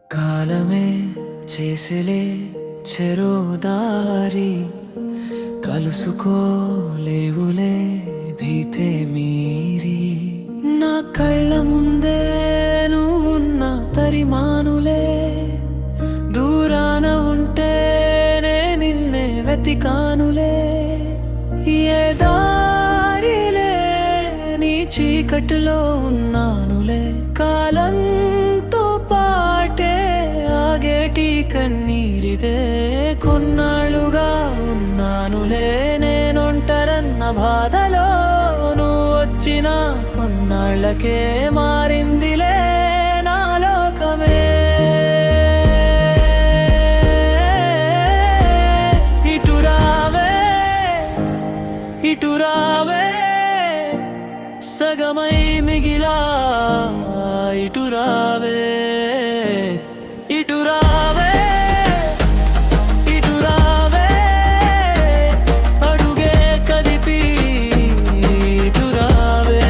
కాలమే చేసెలే చెరో దారి కలుసుకోలేవులే భీతే మీరి నా కళ్ళ ముందే నువ్వున్న తరిమానులే దూరాన ఉంటే నే నిన్నే వెతికానులే ఏ దారిలే నీ చీకటిలో ఉన్నానులే కాలంతో పాటే ఆగేటి కన్నీరిదే కొన్నాళ్ళుగా ఉన్నానులే నేనొంటరన్న బాధలో నువ్వు వచ్చిన కొన్నాళ్ళకే మారిందిలే నా లోకమే ఇటురావే సగమై మిగిలా ఇటురావే ఇటురావే ఇటురావే అడుగే కదిపి ఇటురావే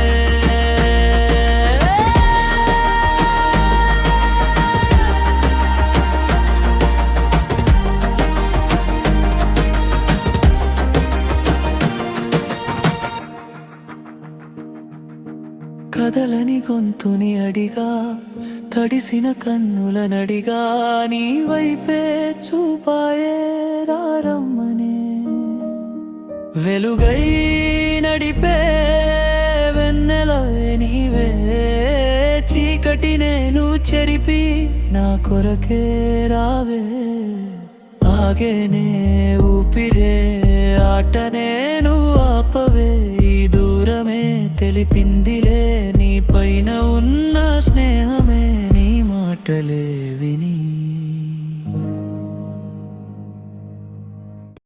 కదలని గొంతుని అడిగా తడిసిన కన్నుల నడిగా నీ వైపే చూపాయే రారమ్మనే వెలుగై నడిపే వెన్నెలవే నీవే చీకటి నేను చెరిపి నా కొరకే రావే ఆగేనే ఊపిరే ఆట నేను ఆపవే ఈ దూరమే తెలిపిందిలే నీ పైన ఉన్న స్నేహమే నీ మాటలే